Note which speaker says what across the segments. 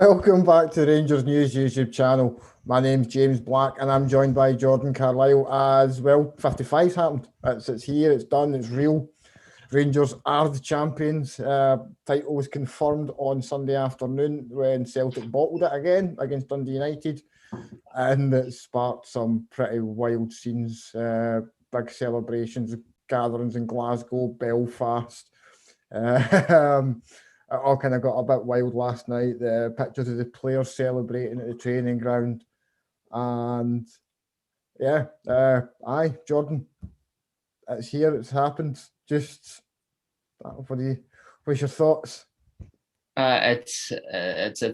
Speaker 1: Welcome back to Rangers News YouTube channel. My name's James Black and I'm joined by Jordan Carlisle as well. 55's happened. It's here, it's done, it's real. Rangers are the champions. Title was confirmed on Sunday afternoon when Celtic bottled it again against Dundee United, and it sparked some pretty wild scenes. Big celebrations, gatherings in Glasgow, Belfast. It all kind of got a bit wild last night. The pictures of the players celebrating at the training ground, and yeah, Jordan, it's here, it's happened. Just what's your thoughts?
Speaker 2: It's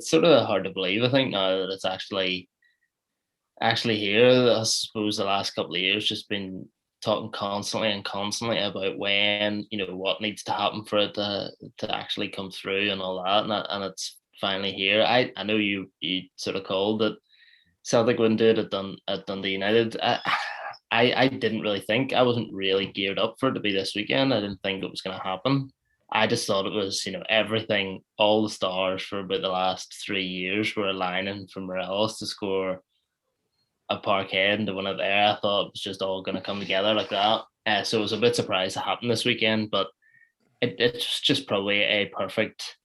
Speaker 2: sort of hard to believe. I think now that it's actually here. I suppose the last couple of years just been talking constantly about when, what needs to happen for it to actually come through and all that, and it's finally here. I know you sort of called that Celtic wouldn't do it at Dundee United. I didn't really think. I wasn't really geared up for it to be this weekend. I didn't think it was going to happen. I just thought it was, everything, all the stars for about the last 3 years were aligning for Morelos to score a Parkhead and to win it there. I thought it was just all going to come together like that. So I was a bit surprised it happened this weekend, but it's just probably a perfect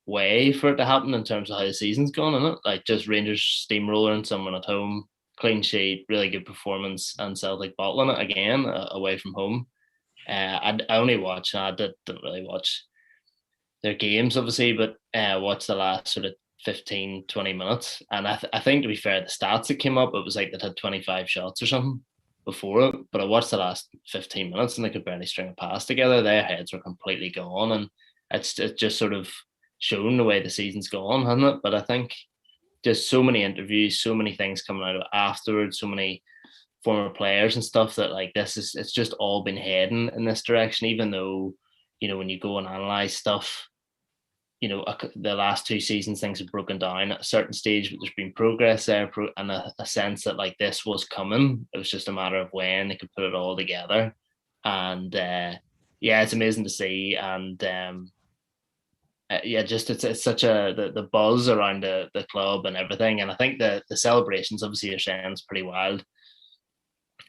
Speaker 2: way for it to happen in terms of how the season's gone, isn't it? Like just Rangers steamrolling someone at home, clean sheet, really good performance, and Celtic bottling it again away from home. I only watched, I didn't really watch their games, obviously, but watched the last sort of 15, 20 minutes. And I think, to be fair, the stats that came up, it was like they'd had 25 shots or something before it. But I watched the last 15 minutes and they could barely string a pass together. Their heads were completely gone. And it's just sort of shown the way the season's gone, hasn't it? But I think just so many interviews, so many things coming out of it afterwards, so many former players and stuff that like it's just all been heading in this direction, even though, when you go and analyze stuff, the last 2 seasons things have broken down at a certain stage, but there's been progress there and a sense that like this was coming. It was just a matter of when they could put it all together. And yeah, it's amazing to see. And yeah, just it's such the buzz around the club and everything. And I think the celebrations, obviously you're saying, is pretty wild.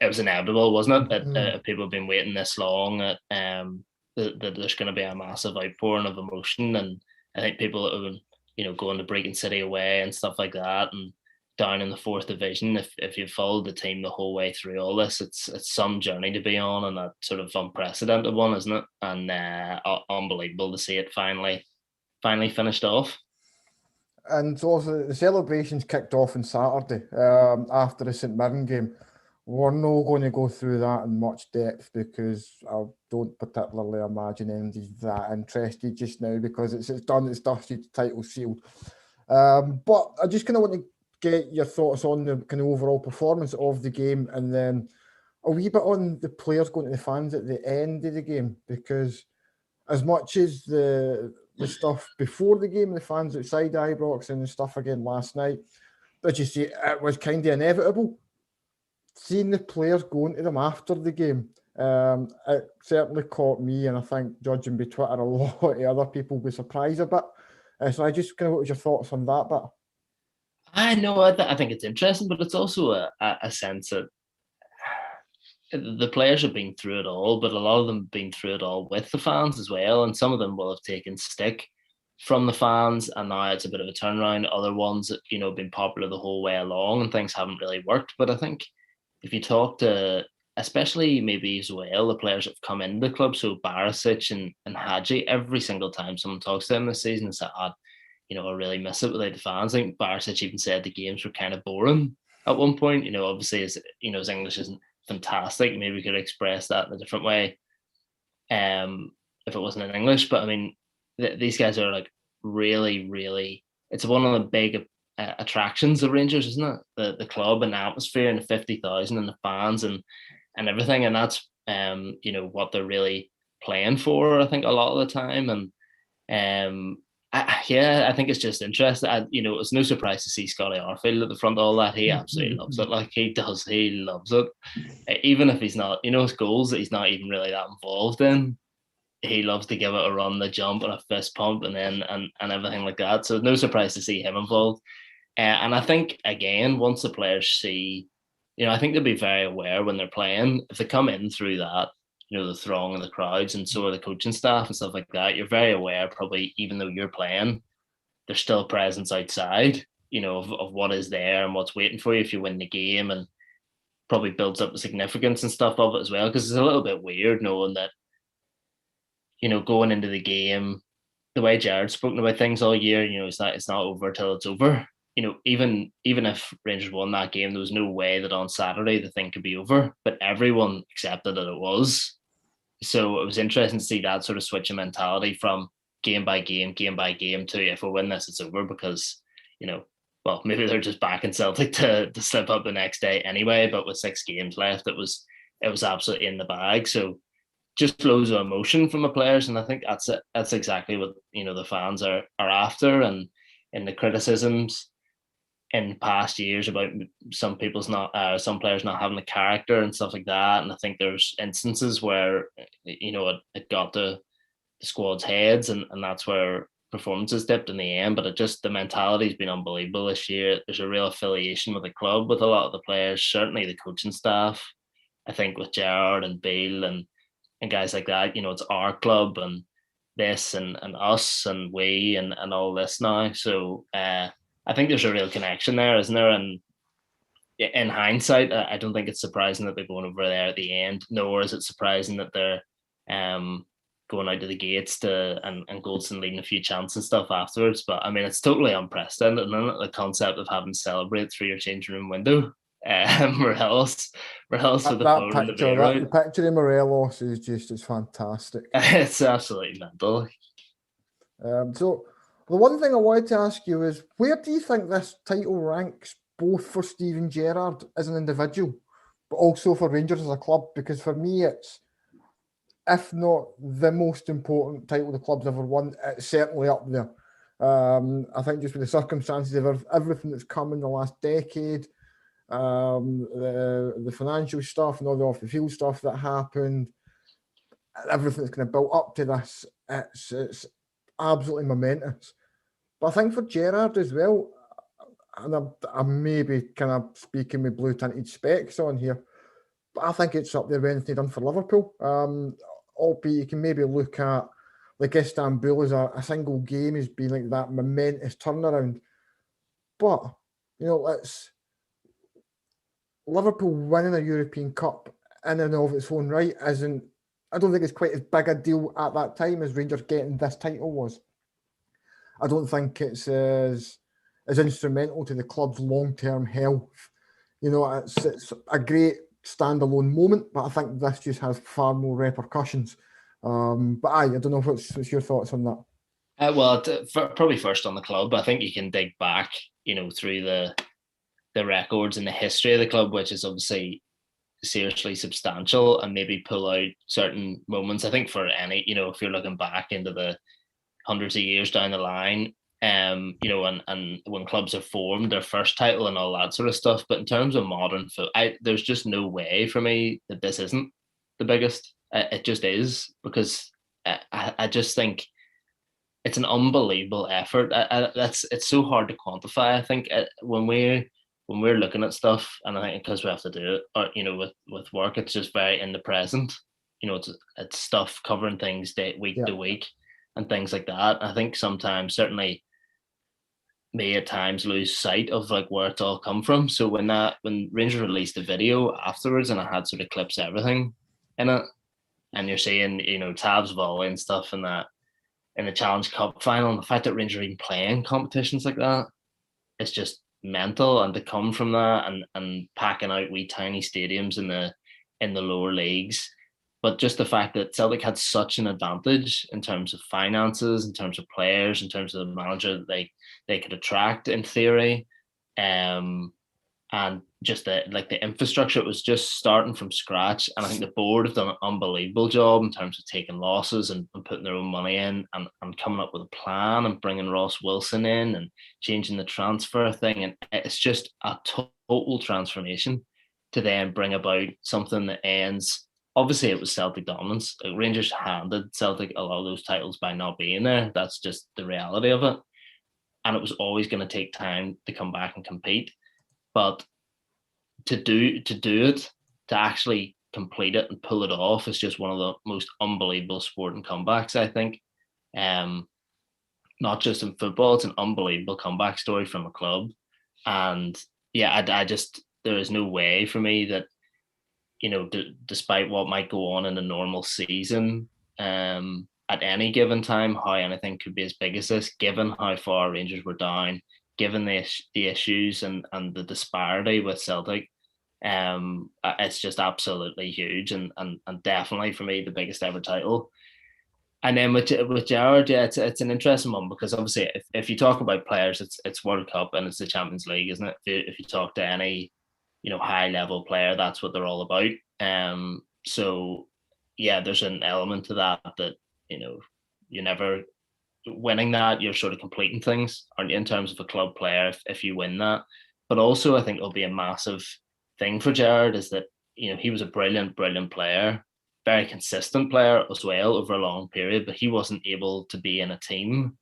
Speaker 2: It was inevitable, wasn't it, that people have been waiting this long, that there's going to be a massive outpouring of emotion. And I think people that have been, going to Brecon City away and stuff like that, and down in the fourth division, if you've followed the team the whole way through all this, it's some journey to be on, and that sort of unprecedented one, isn't it? And unbelievable to see it finally finished off.
Speaker 1: And also the celebrations kicked off on Saturday after the St Mirren game. We're not going to go through that in much depth because I don't particularly imagine anybody's that interested just now because it's done, it's dusted, title sealed. But I just kind of want to get your thoughts on the kind of overall performance of the game, and then a wee bit on the players going to the fans at the end of the game, because as much as the stuff before the game, the fans outside Ibrox and the stuff again last night, did you see it was kind of inevitable? Seeing the players going to them after the game, it certainly caught me, and I think, judging by Twitter, a lot of other people were surprised a bit. So I just kind of, what was your thoughts on that bit?
Speaker 2: I know, I think it's interesting, but it's also a sense that the players have been through it all, but a lot of them have been through it all with the fans as well. And some of them will have taken stick from the fans, and now it's a bit of a turnaround. Other ones that, have been popular the whole way along and things haven't really worked. But I think if you talk to, especially maybe as well, the players that have come into the club, so Barisic and Hadji, every single time someone talks to them this season, it's like, I really miss it without the fans. I think Barisic even said the games were kind of boring at one point. Obviously, his English isn't fantastic. Maybe we could express that in a different way if it wasn't in English. But I mean, these guys are like really, really, it's one of the big attractions of Rangers, isn't it? The club and the atmosphere and the 50,000 and the fans and everything. And that's, what they're really playing for, I think, a lot of the time. And I think it's just interesting. It's no surprise to see Scotty Arfield at the front of all that. He absolutely loves it. Like he does, he loves it. Even if he's not, his goals that he's not even really that involved in, he loves to give it a run, the jump, and a fist pump, and then and everything like that. So no surprise to see him involved. And I think again, once the players see, I think they'll be very aware when they're playing. If they come in through that, the throng and the crowds, and so are the coaching staff and stuff like that, you're very aware. Probably even though you're playing, there's still presence outside. Of what is there and what's waiting for you if you win the game, and probably builds up the significance and stuff of it as well. Because it's a little bit weird knowing that, going into the game, the way Jared's spoken about things all year, it's not over till it's over. Even if Rangers won that game, there was no way that on Saturday the thing could be over, but everyone accepted that it was. So it was interesting to see that sort of switch in mentality from game by game to if we win this, it's over, because, well, maybe they're just backing Celtic to slip up the next day anyway, but with 6 games left, it was absolutely in the bag. So just flows of emotion from the players, and I think that's exactly what the fans are after. And in the criticisms in past years about some players not having the character and stuff like that, and I think there's instances where it got the squad's heads, and that's where performances dipped in the end. But the mentality's been unbelievable this year. There's a real affiliation with the club with a lot of the players, certainly the coaching staff. I think with Gerard and Bale and guys like that, it's our club and this and us and we and all this now. So I think there's a real connection there, isn't there? And in hindsight, I don't think it's surprising that they're going over there at the end, nor is it surprising that they're going out to the gates and Goldson leading a few chants and stuff afterwards. But I mean, it's totally unprecedented, isn't it? The concept of having to celebrate through your changing room window. Morelos with the phone in the beer,
Speaker 1: the picture of Morelos is fantastic.
Speaker 2: It's absolutely mental.
Speaker 1: So the one thing I wanted to ask you is, where do you think this title ranks both for Steven Gerrard as an individual, but also for Rangers as a club? Because for me, it's, if not the most important title the club's ever won, it's certainly up there. I think just with the circumstances of everything that's come in the last decade, the financial stuff and all the off the field stuff that happened, everything that's kind of built up to this, it's absolutely momentous. But I think for Gerrard as well, and I'm maybe kind of speaking with blue tinted specs on here, but I think it's up there with anything done for Liverpool. Albeit you can maybe look at like Istanbul as a single game as being like that momentous turnaround. But it's Liverpool winning a European Cup in and of its own right isn't, I don't think it's quite as big a deal at that time as Rangers getting this title was. I don't think it's as instrumental to the club's long-term health. It's a great standalone moment, but I think this just has far more repercussions. But I don't know what's your thoughts on that.
Speaker 2: Well, probably first on the club. I think you can dig back, through the records and the history of the club, which is obviously seriously substantial, and maybe pull out certain moments. I think for any, if you're looking back into the hundreds of years down the line, and when clubs are formed, their first title and all that sort of stuff. But in terms of modern football, there's just no way for me that this isn't the biggest. It just is, because I just think it's an unbelievable effort. It's so hard to quantify. I think when we're looking at stuff, and I think because we have to do it, or with work, it's just very in the present. It's stuff covering things week to week and things like that. I think sometimes, certainly me at times, lose sight of like where it's all come from. So when Rangers released the video afterwards, and I had sort of clips everything in it, and you're seeing Tab's volley and stuff in the Challenge Cup final, and the fact that Rangers are even playing competitions like that, it's just mental. And to come from that and packing out wee tiny stadiums in the lower leagues. But just the fact that Celtic had such an advantage in terms of finances, in terms of players, in terms of the manager that they could attract in theory, and just the infrastructure, it was just starting from scratch. And I think the board have done an unbelievable job in terms of taking losses and putting their own money in, and coming up with a plan, and bringing Ross Wilson in and changing the transfer thing. And it's just a total transformation to then bring about something that ends obviously it was Celtic dominance. Like, Rangers handed Celtic a lot of those titles by not being there. That's just the reality of it. And it was always going to take time to come back and compete. But to do it, to actually complete it and pull it off is just one of the most unbelievable sporting comebacks, I think. Not just in football, it's an unbelievable comeback story from a club. And yeah, I just, there is no way for me that, despite what might go on in a normal season, at any given time, how anything could be as big as this, given how far Rangers were down, given the issues and the disparity with Celtic. It's just absolutely huge, and definitely for me the biggest ever title. And then with Gerrard, yeah, it's an interesting one, because obviously if you talk about players, it's World Cup and it's the Champions League, isn't it? If you talk to any high level player, that's what they're all about. So yeah, there's an element to that you never winning that, you're sort of completing things, aren't you, in terms of a club player, if you win that. But also I think it'll be a massive thing for Gerrard, is that he was a brilliant player, very consistent player as well over a long period, but he wasn't able to be in a team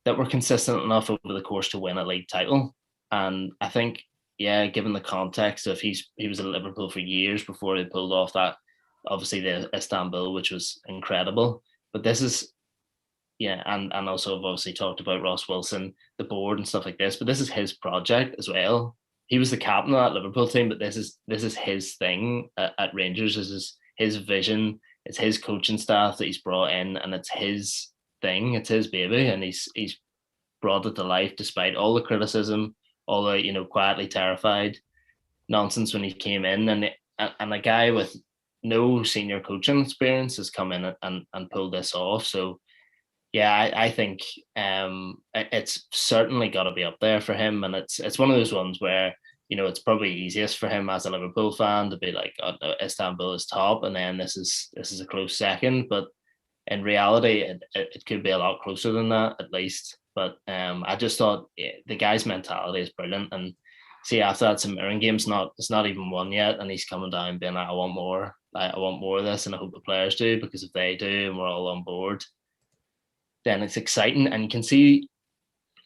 Speaker 2: that were consistent enough over the course to win a league title. And I think, yeah, given the context of he was at Liverpool for years before they pulled off that, obviously the Istanbul, which was incredible. But this is, yeah, and also I've obviously talked about Ross Wilson, the board and stuff like this, but this is his project as well. He was the captain of that Liverpool team, but this is his thing at Rangers. This is his vision. It's his coaching staff that he's brought in, and it's his thing. It's his baby, and he's brought it to life despite all the criticism, all the quietly terrified nonsense when he came in, and a guy with no senior coaching experience has come in and pulled this off. So yeah, I think it's certainly got to be up there for him, and it's one of those ones where it's probably easiest for him as a Liverpool fan to be like, oh, no, Istanbul is top, and then this is a close second. But in reality, it could be a lot closer than that at least. But I just thought the guy's mentality is brilliant, and see, after that St Mirren game, it's not even won yet, and he's coming down being like, I want more, I want more of this, and I hope the players do, because if they do and we're all on board, then it's exciting. And you can see,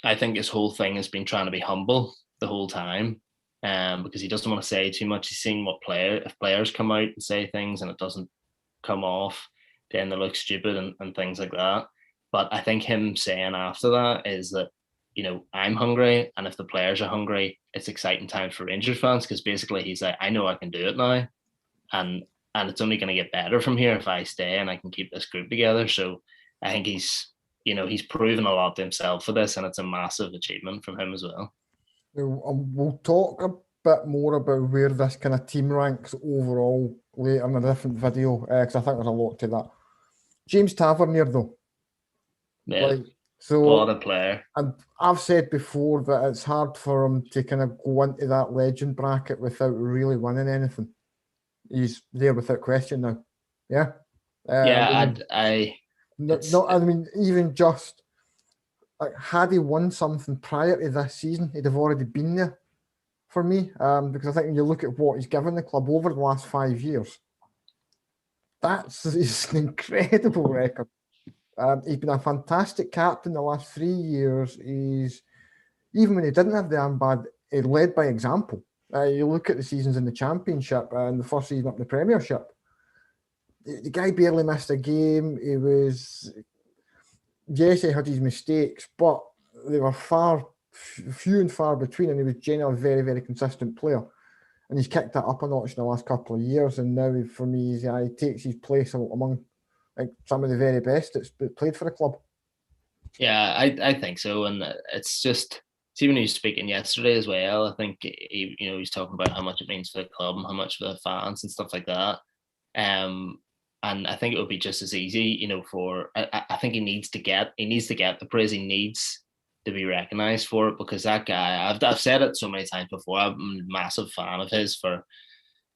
Speaker 2: I think his whole thing has been trying to be humble the whole time, because he doesn't want to say too much. He's seen if players come out and say things and it doesn't come off, then they look stupid and things like that. But I think him saying after that is that, I'm hungry, and if the players are hungry, it's exciting times for Rangers fans, because basically he's like, I know I can do it now, and it's only going to get better from here if I stay and I can keep this group together. So I think he's proven a lot to himself for this, and it's a massive achievement from him as well.
Speaker 1: We'll talk a bit more about where this kind of team ranks overall later in a different video, because I think there's a lot to that. James Tavernier, though.
Speaker 2: Yeah, what a player.
Speaker 1: And I've said before that it's hard for him to kind of go into that legend bracket without really winning anything. He's there without question now. Yeah.
Speaker 2: I
Speaker 1: mean, even just like, had he won something prior to this season, he'd have already been there for me. Because I think when you look at what he's given the club over the last 5 years, that's an incredible record. He's been a fantastic captain the last 3 years. Even when he didn't have the armband, he led by example. You look at the seasons in the Championship and the first season up in the Premiership. The guy barely missed a game. Yes, he had his mistakes, but they were few and far between, and he was generally a very, very consistent player. And he's kicked that up a notch in the last couple of years, and now for me, he takes his place among some of the very best that's played for the club.
Speaker 2: Yeah, I think so, and it's just, see, when he was speaking yesterday as well, I think he's talking about how much it means for the club and how much for the fans and stuff like that. And I think it would be just as easy, I think he needs to get the praise. He needs to be recognised for it, because that guy, I've said it so many times before, I'm a massive fan of his for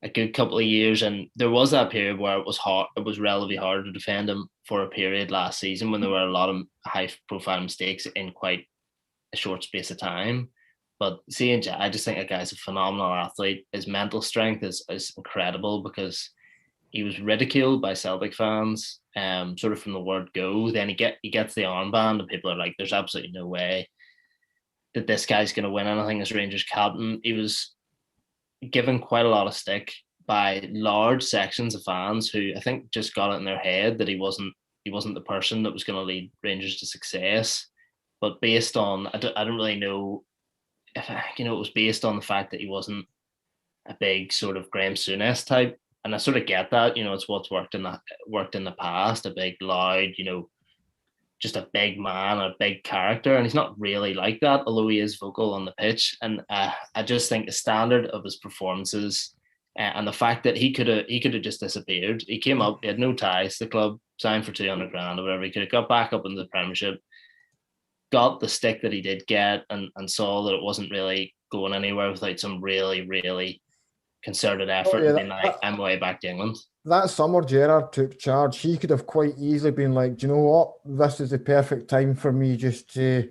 Speaker 2: a good couple of years, and there was that period where it was relatively hard to defend him for a period last season, when there were a lot of high profile mistakes in quite a short space of time. But I just think that guy's a phenomenal athlete. His mental strength is incredible, because he was ridiculed by Celtic fans, sort of from the word go. Then he gets the armband, and people are like, "There's absolutely no way that this guy's going to win anything as Rangers captain." He was given quite a lot of stick by large sections of fans who I think just got it in their head that he wasn't the person that was going to lead Rangers to success. But based on, I don't really know if it was based on the fact that he wasn't a big sort of Graham Souness type, and I sort of get that. It's what's worked in the past. A big, loud, just a big man, a big character, and he's not really like that, although he is vocal on the pitch. And I just think the standard of his performances and the fact that he could have just disappeared. He came up, he had no ties to the club, signed for 200 grand or whatever. He could have got back up into the Premiership, got the stick that he did get, and saw that it wasn't really going anywhere without some really, really concerted effort and being like, I'm way back to England.
Speaker 1: That summer Gerrard took charge, he could have quite easily been like, do you know what? This is the perfect time for me just to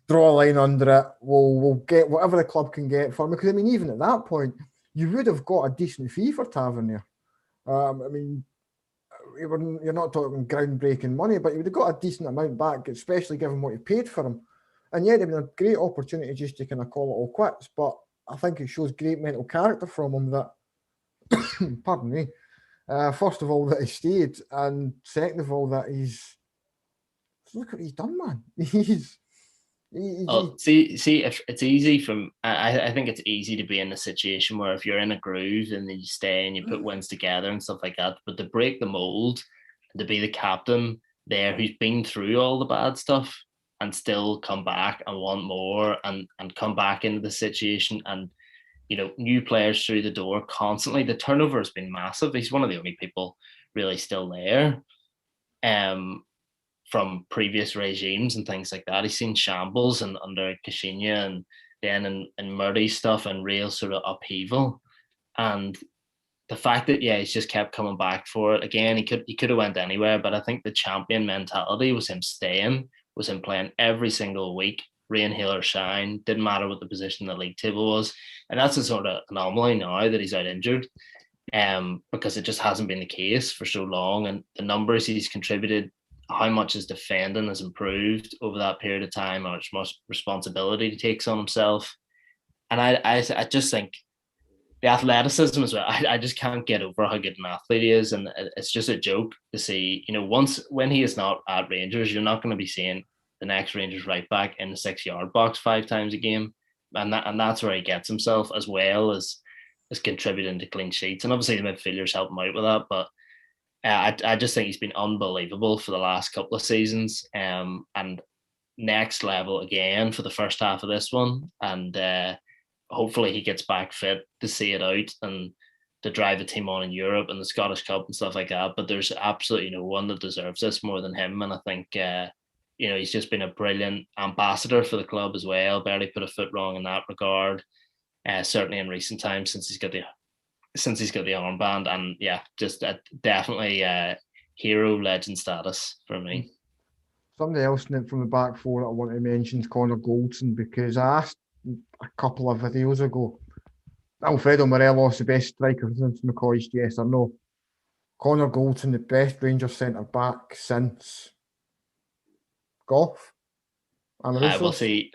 Speaker 1: draw a line under it. We'll get whatever the club can get for me. Because, I mean, even at that point, you would have got a decent fee for Tavernier. I mean, you're not talking groundbreaking money, but you would have got a decent amount back, especially given what you paid for him. And yet, I mean, a great opportunity just to kind of call it all quits. But I think it shows great mental character from him that, pardon me, first of all, that he stayed, and second of all, that look what he's done, man.
Speaker 2: See, if it's easy I think it's easy to be in a situation where if you're in a groove and then you stay and you put wins together and stuff like that, but to break the mold and to be the captain there who's been through all the bad stuff and still come back and want more and come back into the situation and new players through the door constantly. The turnover has been massive. He's one of the only people really still there from previous regimes and things like that. He's seen shambles and under Kashinya and then in Murray stuff and real sort of upheaval. And the fact that, he's just kept coming back for it. Again, he could have went anywhere, but I think the champion mentality was him staying, was him playing every single week, rain, hail or shine, didn't matter what the position in the league table was. And that's a sort of anomaly now that he's out injured, because it just hasn't been the case for so long. And the numbers he's contributed, how much his defending has improved over that period of time, how much responsibility he takes on himself. And I just think the athleticism as well, I just can't get over how good an athlete he is. And it's just a joke to see, when he is not at Rangers, you're not going to be seeing the next Rangers right back in the 6-yard box 5 times a game. And that's where he gets himself, as well as contributing to clean sheets. And obviously the midfielders help him out with that. But I just think he's been unbelievable for the last couple of seasons, and next level again for the first half of this one. And hopefully he gets back fit to see it out and to drive a team on in Europe and the Scottish Cup and stuff like that. But there's absolutely no one that deserves this more than him. And I think he's just been a brilliant ambassador for the club as well. Barely put a foot wrong in that regard. Certainly in recent times since he's got the armband, and just definitely hero legend status for me.
Speaker 1: Somebody else from the back four that I want to mention is Connor Goldson, because I asked a couple of videos ago, Alfredo Morelos the best striker since McCoy's, yes or no? Connor Goldson the best Rangers centre back since Goff?
Speaker 2: We'll see.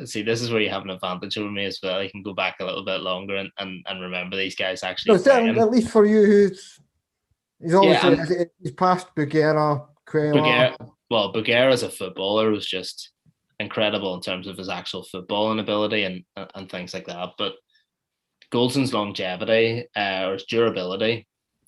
Speaker 2: See, this is where you have an advantage over me as well. You can go back a little bit longer and remember these guys actually.
Speaker 1: No, at least for you, he's obviously he's past Bugera, Quella.
Speaker 2: Bugera as a footballer was just incredible in terms of his actual footballing ability and things like that. But Goldson's longevity or his durability,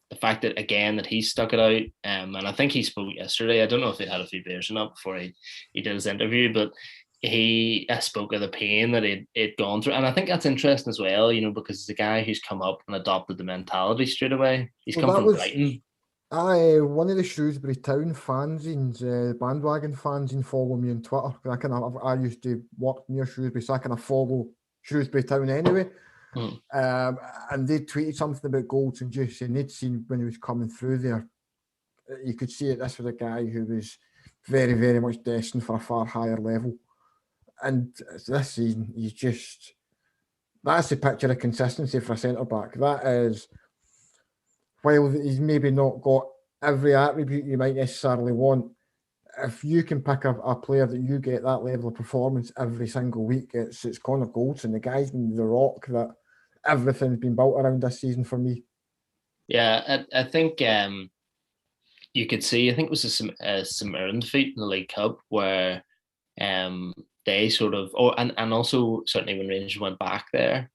Speaker 2: the fact that again that he stuck it out, and I think he spoke yesterday. I don't know if he'd had a few beers or not before he did his interview, but he spoke of the pain that he'd gone through, and I think that's interesting as well. Because it's a guy who's come up and adopted the mentality straight away. He's come from Brighton.
Speaker 1: One of the Shrewsbury Town fanzines, bandwagon fanzine, follow me on Twitter. I used to work near Shrewsbury, so I kind of follow Shrewsbury Town anyway. And they tweeted something about Goldson just saying they'd seen when he was coming through there. You could see it. This was a guy who was very, very much destined for a far higher level. And this season, that's the picture of consistency for a centre back. That is while he's maybe not got every attribute you might necessarily want, if you can pick a player that you get that level of performance every single week, it's Connor Goldson. The guy's been the rock that everything's been built around this season for me.
Speaker 2: Yeah, I think you could see. I think it was a St Mirren defeat in the League Cup where they sort of, and also certainly when Rangers went back there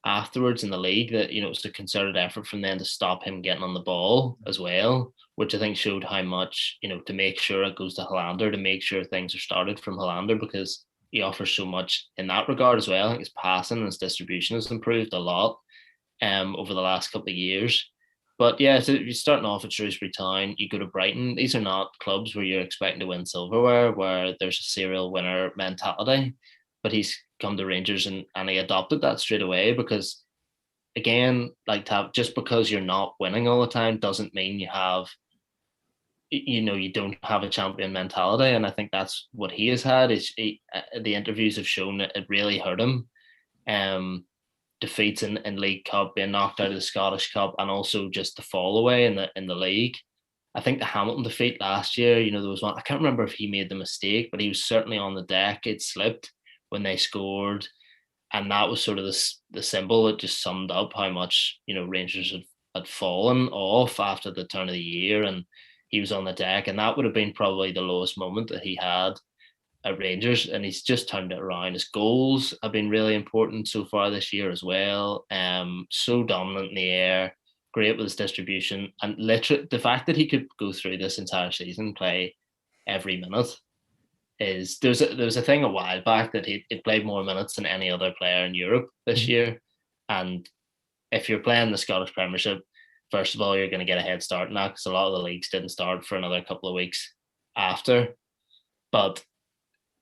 Speaker 2: afterwards in the league, that it was a concerted effort from them to stop him getting on the ball as well, which I think showed how much to make sure it goes to Hollander, to make sure things are started from Hollander, because he offers so much in that regard as well. I think his passing and his distribution has improved a lot over the last couple of years. But yeah, so you're starting off at Shrewsbury Town, you go to Brighton. These are not clubs where you're expecting to win silverware, where there's a serial winner mentality. But he's come to Rangers and he adopted that straight away, because again, just because you're not winning all the time doesn't mean you don't have a champion mentality. And I think that's what he has had. The interviews have shown that it really hurt him. Defeats in League Cup, being knocked out of the Scottish Cup, and also just the fall away in the league. I think the Hamilton defeat last year, there was one, I can't remember if he made the mistake, but he was certainly on the deck. It slipped when they scored. And that was sort of the symbol that just summed up how much, Rangers had fallen off after the turn of the year. And he was on the deck. And that would have been probably the lowest moment that he had at Rangers, and he's just turned it around. His goals have been really important so far this year as well. So dominant in the air, great with his distribution, and literally the fact that he could go through this entire season, play every minute, is there was a thing a while back that he played more minutes than any other player in Europe this year. And if you're playing the Scottish Premiership, first of all, you're going to get a head start in that, because a lot of the leagues didn't start for another couple of weeks after. But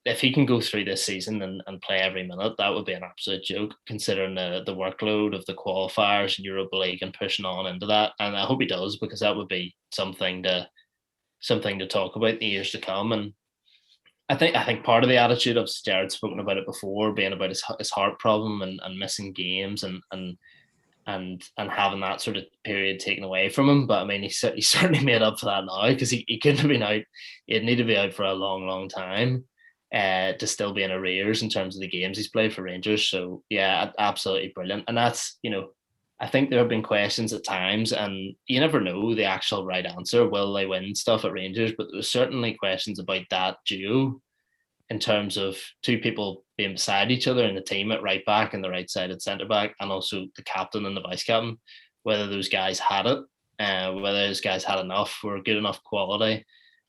Speaker 2: if he can go through this season and play every minute, that would be an absolute joke, considering the workload of the qualifiers in Europa League and pushing on into that. And I hope he does, because that would be something to talk about in the years to come. And I think part of the attitude of Jared's spoken about it before, being about his heart problem and missing games and having that sort of period taken away from him. But I mean, he certainly made up for that now, because he couldn't have been out. He'd need to be out for a long, long time to still be in arrears in terms of the games he's played for Rangers. So yeah, absolutely brilliant. And that's, I think there have been questions at times, and you never know the actual right answer. Will they win stuff at Rangers? But there was certainly questions about that duo, in terms of two people being beside each other in the team at right back and the right side at centre back, and also the captain and the vice captain, whether those guys had it, whether those guys had enough, were good enough quality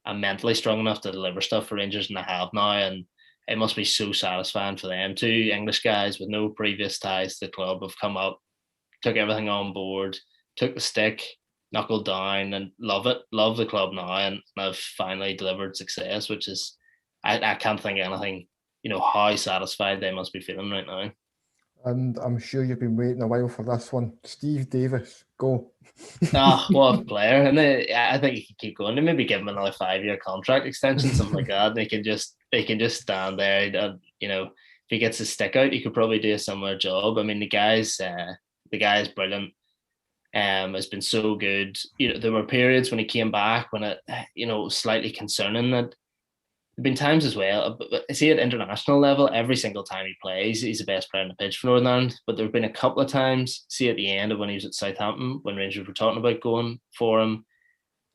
Speaker 2: and mentally strong enough to deliver stuff for Rangers, and they have now. And it must be so satisfying for them. Two English guys with no previous ties to the club have come up, took everything on board, took the stick, knuckled down, and love the club now, and have finally delivered success, which is, I can't think of anything, how satisfied they must be feeling right now.
Speaker 1: And I'm sure you've been waiting a while for this one. Steve Davis, go.
Speaker 2: What a player. And I think he can keep going. They maybe give him another 5-year contract extension, something like that. And they can just stand there. And, if he gets his stick out, he could probably do a similar job. I mean, the guy is brilliant. Has been so good. There were periods when he came back when it, was slightly concerning that. There have been times as well, but see, at international level, every single time he plays, he's the best player on the pitch for Northern Ireland. But there have been a couple of times, see, at the end of when he was at Southampton, when Rangers were talking about going for him,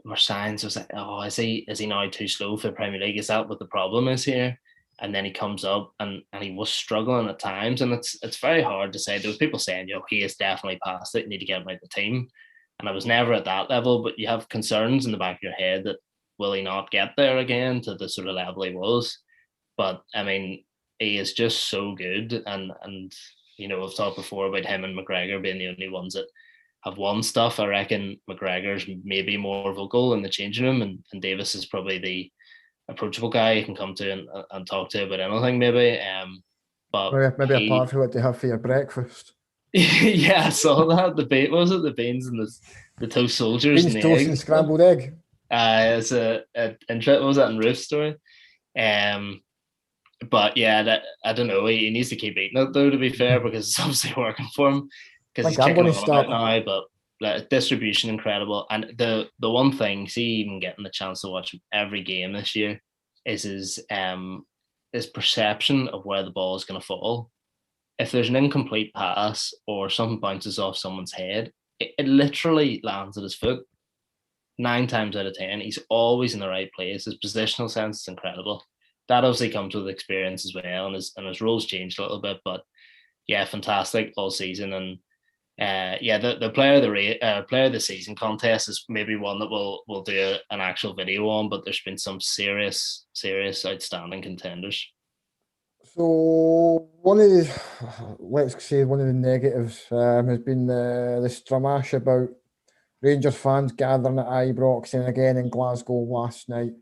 Speaker 2: where signs was like, oh, is he now too slow for the Premier League? Is that what the problem is here? And then he comes up and he was struggling at times, and it's very hard to say. There was people saying, he is definitely past it, you need to get him out of the team. And I was never at that level, but you have concerns in the back of your head that, will he not get there again to the sort of level he was? But I mean, he is just so good, and we've talked before about him and McGregor being the only ones that have won stuff. I reckon McGregor's maybe more vocal in the changing room, and Davis is probably the approachable guy you can come to and talk to about anything, maybe. But
Speaker 1: maybe apart from what they have for your breakfast.
Speaker 2: Yeah, I saw that. The beans and the toast soldiers
Speaker 1: Beans,
Speaker 2: and the
Speaker 1: toast,
Speaker 2: egg.
Speaker 1: and scrambled egg.
Speaker 2: It's a intro. Was that in Ruth's story? But yeah, I don't know. He needs to keep eating it though, to be fair, because it's obviously working for him. Because he's
Speaker 1: I'm
Speaker 2: kicking
Speaker 1: going to
Speaker 2: on
Speaker 1: start
Speaker 2: now. But like, distribution incredible. And the one thing, see, even getting the chance to watch every game this year, is his perception of where the ball is going to fall. If there's an incomplete pass or something bounces off someone's head, it literally lands at his foot. 9 times out of 10, he's always in the right place. His positional sense is incredible. That obviously comes with experience as well, and his role's changed a little bit. But yeah, fantastic all season. And yeah, the player of the season contest is maybe one that we'll do an actual video on. But there's been some serious outstanding contenders.
Speaker 1: So one of the, let's say one of the negatives has been the stramash about Rangers fans gathering at Ibrox and again in Glasgow last night.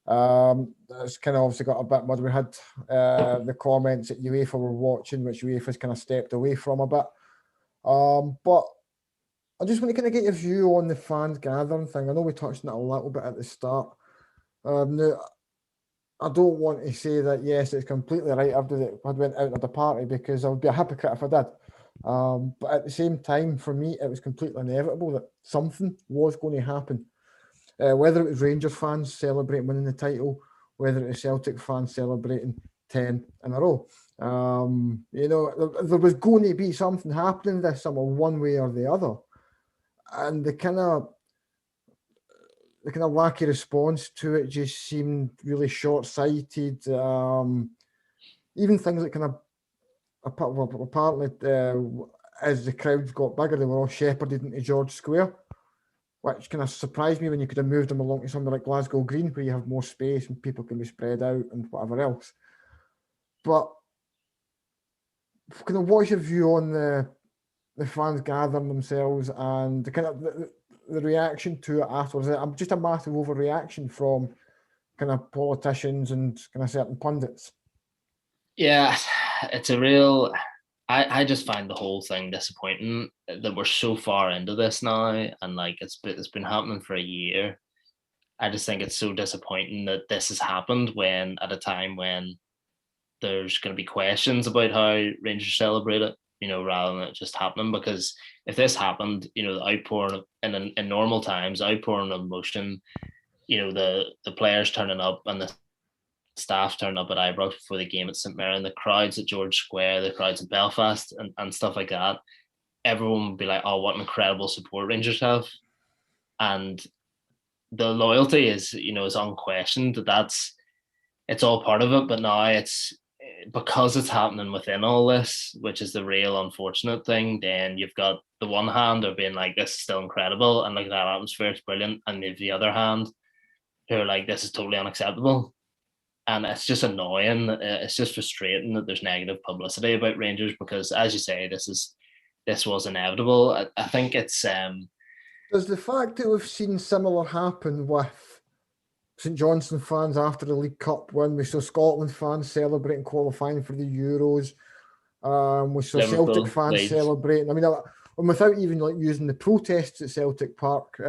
Speaker 1: It's kind of obviously got a bit mud. We had the comments that UEFA were watching, which UEFA's kind of stepped away from a bit. But I just want to kind of get your view on the fans gathering thing. I know we touched on it a little bit at the start. Now, I don't want to say that, yes, it's completely right after that I went out of the party, because I would be a hypocrite if I did. But at the same time, for me, it was completely inevitable that something was going to happen. Whether it was Rangers fans celebrating winning the title, whether it was Celtic fans celebrating 10 in a row. There was going to be something happening this summer, one way or the other. And the kind of wacky response to it just seemed really short-sighted. Even things that kind of, apparently, as the crowds got bigger, they were all shepherded into George Square, which kind of surprised me when you could have moved them along to somewhere like Glasgow Green, where you have more space and people can be spread out and whatever else. But kind of what's your view on the fans gathering themselves and the kind of the reaction to it afterwards? I'm just a massive overreaction from kind of politicians and kind of certain pundits.
Speaker 2: Yeah, it's a real. I just find the whole thing disappointing that we're so far into this now, and like it's been happening for a year. I just think it's so disappointing that this has happened when at a time when there's going to be questions about how Rangers celebrate it, rather than it just happening. Because if this happened, the outpouring in normal times, outpouring of emotion, the players turning up and the staff turning up at Ibrox before the game at St Mirren, the crowds at George Square, the crowds in Belfast, and stuff like that, everyone would be like, "Oh, what an incredible support Rangers have," and the loyalty is unquestioned. It's all part of it. But now it's because it's happening within all this, which is the real unfortunate thing. Then you've got the one hand of being like, "This is still incredible," and like that atmosphere, it's brilliant, and you've the other hand who are like, "This is totally unacceptable." And it's just annoying. It's just frustrating that there's negative publicity about Rangers, because, as you say, this was inevitable. I think it's.
Speaker 1: Does the fact that we've seen similar happen with St Johnstone fans after the League Cup win, we saw Scotland fans celebrating qualifying for the Euros, we saw
Speaker 2: Liverpool,
Speaker 1: Celtic fans
Speaker 2: Leeds
Speaker 1: celebrating. I mean, and without even like using the protests at Celtic Park,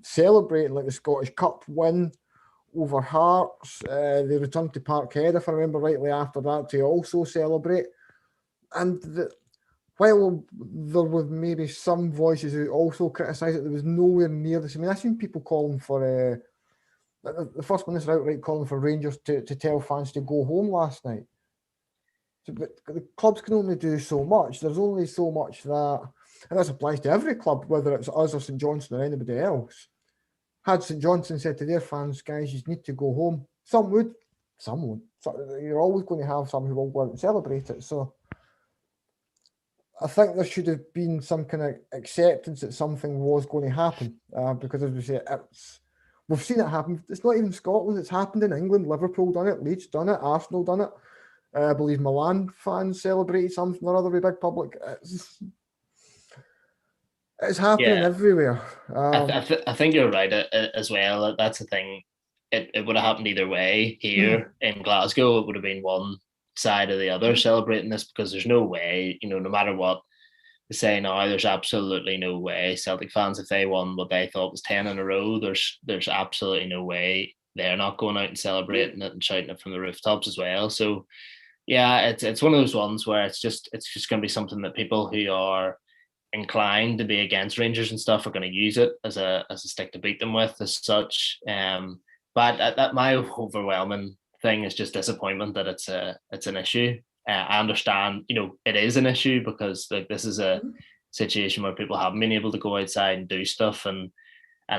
Speaker 1: celebrating like the Scottish Cup win over Hearts. They returned to Parkhead, if I remember rightly, after that to also celebrate. And while there were maybe some voices who also criticised it, there was nowhere near this. I mean, I've seen people calling for the first one is outright calling for Rangers to tell fans to go home last night. So, but the clubs can only do so much. There's only so much that, and that applies to every club, whether it's us or St Johnstone or anybody else. Had St Johnstone said to their fans, "Guys, you need to go home," some would, some won't. So you're always going to have some who will go out and celebrate it. So I think there should have been some kind of acceptance that something was going to happen, because, as we say, we've seen it happen. It's not even Scotland; it's happened in England. Liverpool done it, Leeds done it, Arsenal done it. I believe Milan fans celebrated something or other with big public. It's happening everywhere.
Speaker 2: I think you're right as well. That's the thing. It would have happened either way. Here in Glasgow, it would have been one side or the other celebrating this, because there's no way, no matter what they say now, there's absolutely no way Celtic fans, if they won what they thought was 10 in a row, there's absolutely no way they're not going out and celebrating it and shouting it from the rooftops as well. So yeah, it's one of those ones where it's just going to be something that people who are inclined to be against Rangers and stuff are going to use it as a stick to beat them with as such. But that my overwhelming thing is just disappointment that it's an issue. I understand, it is an issue because like this is a situation where people haven't been able to go outside and do stuff, and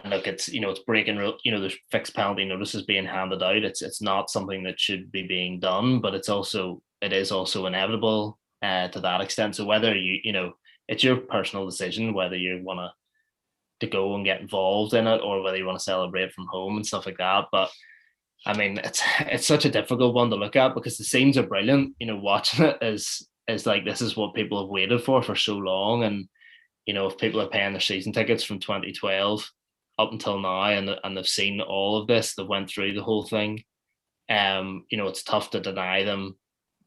Speaker 2: look, it's it's breaking rule. There's fixed penalty notices being handed out. It's not something that should be being done, but it is also inevitable to that extent. So whether it's your personal decision whether you want to go and get involved in it or whether you want to celebrate from home and stuff like that. But I mean, it's such a difficult one to look at because the scenes are brilliant. Watching it is like this is what people have waited for so long, and if people are paying their season tickets from 2012 up until now and they've seen all of this, they've went through the whole thing. It's tough to deny them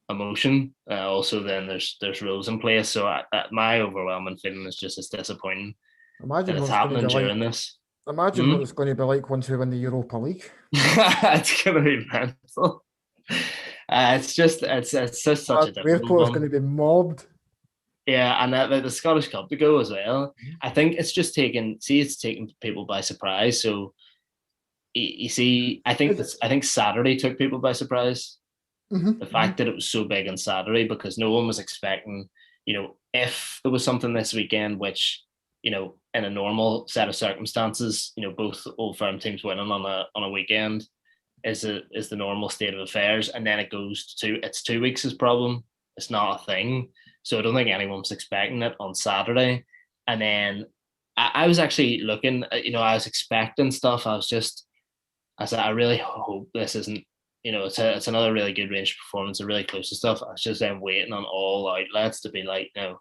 Speaker 2: emotion. Also, then there's rules in place. So my overwhelming feeling is just it's disappointing
Speaker 1: Imagine
Speaker 2: that it's
Speaker 1: what it's going to
Speaker 2: happening
Speaker 1: be
Speaker 2: during
Speaker 1: like.
Speaker 2: this.
Speaker 1: Imagine what it's going to be like once we win the Europa League.
Speaker 2: It's going to be mental. It's just such a difficult
Speaker 1: Airport's
Speaker 2: one.
Speaker 1: going to be mobbed.
Speaker 2: Yeah, and the Scottish Cup to go as well. I think it's just taken people by surprise. So you see, I think Saturday took people by surprise. The fact that it was so big on Saturday because no one was expecting, if there was something this weekend, which, in a normal set of circumstances, both Old Firm teams winning on a weekend is the normal state of affairs. And then it goes to, it's 2 weeks' problem. It's not a thing. So I don't think anyone's expecting it on Saturday. And then I was actually looking, I was expecting stuff. I said, I really hope this isn't, it's another really good range performance, a really close to stuff. I was just then waiting on all outlets to be like, no,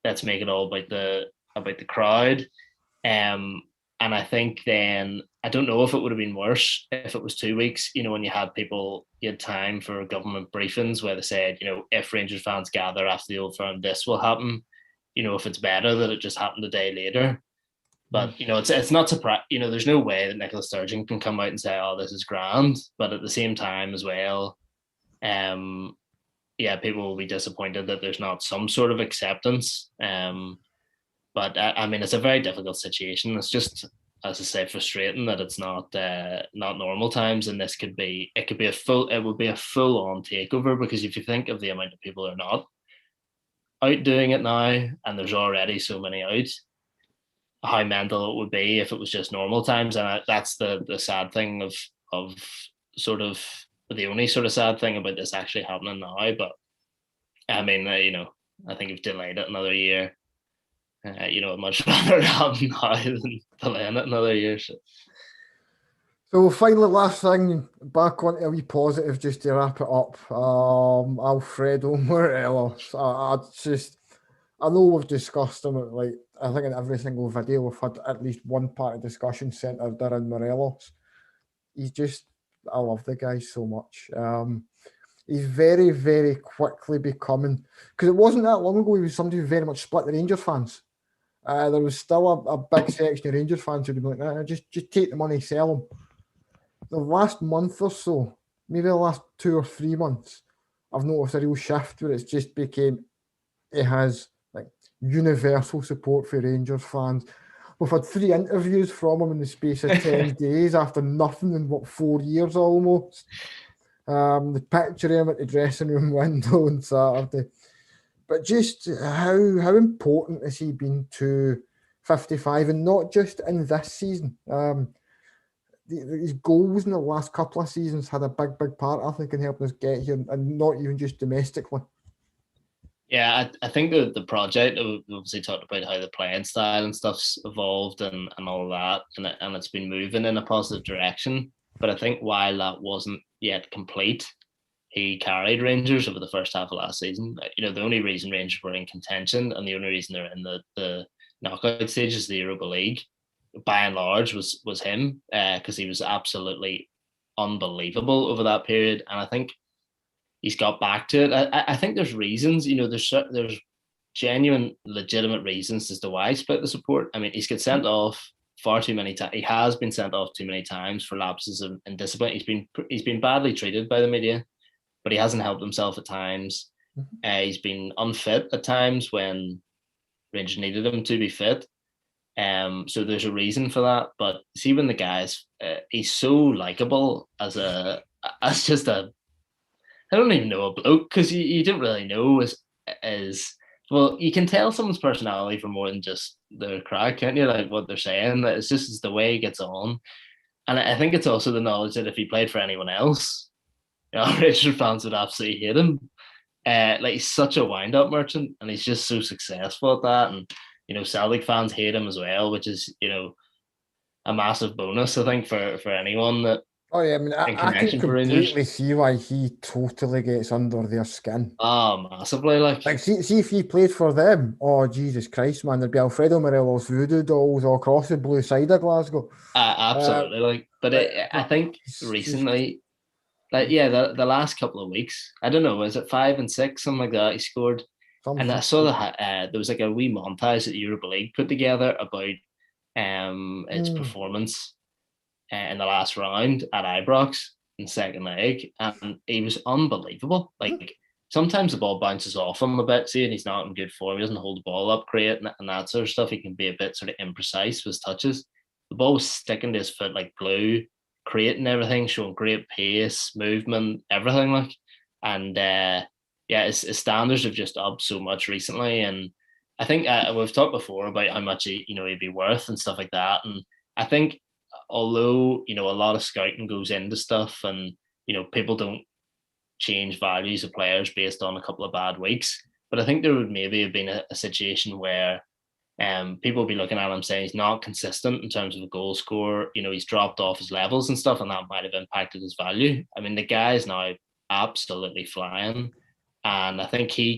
Speaker 2: let's make it all about the crowd. And I think then I don't know if it would have been worse if it was 2 weeks, when you had time for government briefings where they said, if Rangers fans gather after the Old Firm, this will happen. If it's better that it just happened a day later. But it's not surprising. There's no way that Nicola Sturgeon can come out and say, "Oh, this is grand." But at the same time, as well, people will be disappointed that there's not some sort of acceptance. But I mean, it's a very difficult situation. It's just, as I say, frustrating that it's not normal times, and it would be a full on takeover because if you think of the amount of people who are not out doing it now, and there's already so many out. How mental it would be if it was just normal times, and that's the sad thing of sort of the only sort of sad thing about this actually happening now. But I mean, I think if delayed it another year, I'd much rather have now than delaying it another year.
Speaker 1: So finally, last thing, back onto a wee positive just to wrap it up. Alfredo Morelos. I know we've discussed him, like, I think in every single video we've had at least one part of discussion centred around Morelos. I love the guy so much. He's very, very quickly becoming, because it wasn't that long ago he was somebody who very much split the Rangers fans. There was still a big section of Rangers fans who'd be like, nah, just take the money, sell him. The last month or so, maybe the last 2 or 3 months, I've noticed a real shift where it's just became, it has like universal support for Rangers fans. We've had 3 interviews from him in the space of 10 days after nothing in 4 years almost. The picture of him at the dressing room window on Saturday. But just how important has he been to 55, and not just in this season? His goals in the last couple of seasons had a big part, I think, in helping us get here, and not even just domestically.
Speaker 2: Yeah, I think the project, we obviously talked about how the playing style and stuff's evolved and all that, and it's been moving in a positive direction. But I think while that wasn't yet complete, he carried Rangers over the first half of last season. The only reason Rangers were in contention and the only reason they're in the knockout stages of the Europa League, by and large, was him, because he was absolutely unbelievable over that period. And I think he's got back to it. I think there's reasons, there's genuine, legitimate reasons as to why he split the support. I mean, he's got sent off far too many times. He has been sent off too many times for lapses in discipline. He's been badly treated by the media, but he hasn't helped himself at times. He's been unfit at times when Rangers needed him to be fit. So there's a reason for that. But see, when the guy's he's so likable as just a I don't even know a bloke because you don't really know is well you can tell someone's personality from more than just their crack, can't you? Like what they're saying. It's the way he gets on, and I think it's also the knowledge that if he played for anyone else, Richard fans would absolutely hate him. Like he's such a wind-up merchant, and he's just so successful at that. And Celtic fans hate him as well, which is a massive bonus, I think, for anyone that
Speaker 1: Oh yeah, I mean,
Speaker 2: in
Speaker 1: I can
Speaker 2: connection for Rangers.
Speaker 1: completely see why he totally gets under their skin.
Speaker 2: Oh, massively!
Speaker 1: Like, see if he played for them. Oh, Jesus Christ, man, there'd be Alfredo Morelos voodoo dolls all across the blue side of Glasgow.
Speaker 2: Absolutely, but I think recently, like the last couple of weeks, I don't know, is it 5 and 6, something like that? He scored, and I saw that there was like a wee montage that Europa League put together about its performance in the last round at Ibrox in second leg, and he was unbelievable. Like sometimes the ball bounces off him a bit, see, and he's not in good form. He doesn't hold the ball up great and that sort of stuff. He can be a bit sort of imprecise with his touches. The ball was sticking to his foot like glue, creating everything, showing great pace, movement, everything like. And his standards have just upped so much recently. And I think we've talked before about how much he'd be worth and stuff like that. And I think although a lot of scouting goes into stuff, and people don't change values of players based on a couple of bad weeks, but I think there would maybe have been a situation where people would be looking at him saying he's not consistent in terms of a goal score. He's dropped off his levels and stuff, and that might have impacted his value. I mean, the guy is now absolutely flying, and I think he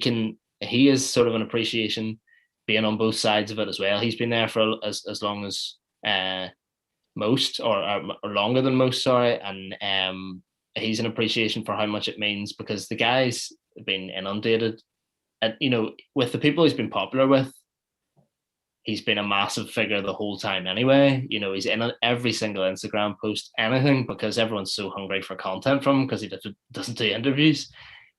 Speaker 2: is sort of an appreciation being on both sides of it as well. He's been there for as long as most, or longer than most, sorry, and he's an appreciation for how much it means, because the guy's been inundated, and with the people he's been popular with, he's been a massive figure the whole time anyway. He's in every single Instagram post, anything, because everyone's so hungry for content from him because he doesn't do interviews.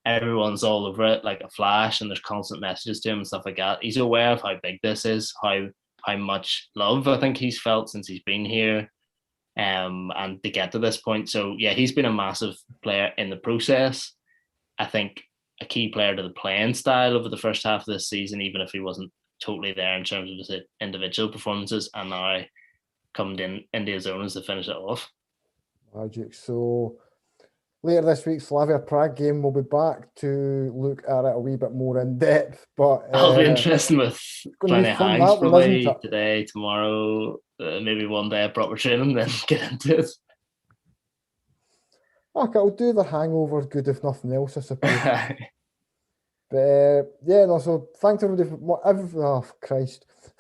Speaker 2: Everyone's all over it like a flash, and there's constant messages to him and stuff like that. He's aware of how big this is, how much love I think he's felt since he's been here, and to get to this point. So yeah, he's been a massive player in the process. I think a key player to the playing style over the first half of this season, even if he wasn't totally there in terms of his individual performances, and now coming into his own as to finish it off.
Speaker 1: Magic. So later this week, Slavia Prague game, we'll be back to look at it a wee bit more in depth. But
Speaker 2: it'll be interesting with plenty of hangs probably today, tomorrow, maybe one day of proper training, then get into it.
Speaker 1: Okay, I'll do the hangover good if nothing else, I suppose. But so thanks everybody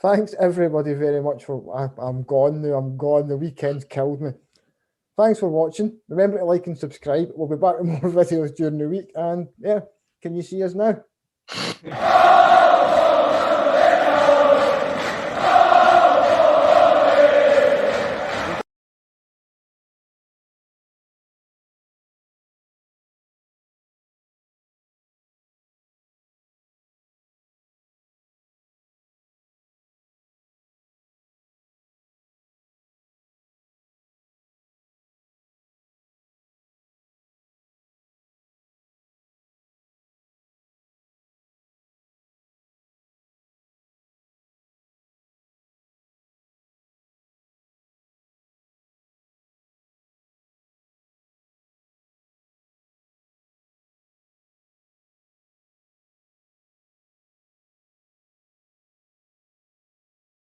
Speaker 1: thanks everybody very much for. I'm gone now. I'm gone. The weekend's killed me. Thanks for watching. Remember to like and subscribe. We'll be back with more videos during the week. And yeah, can you see us now?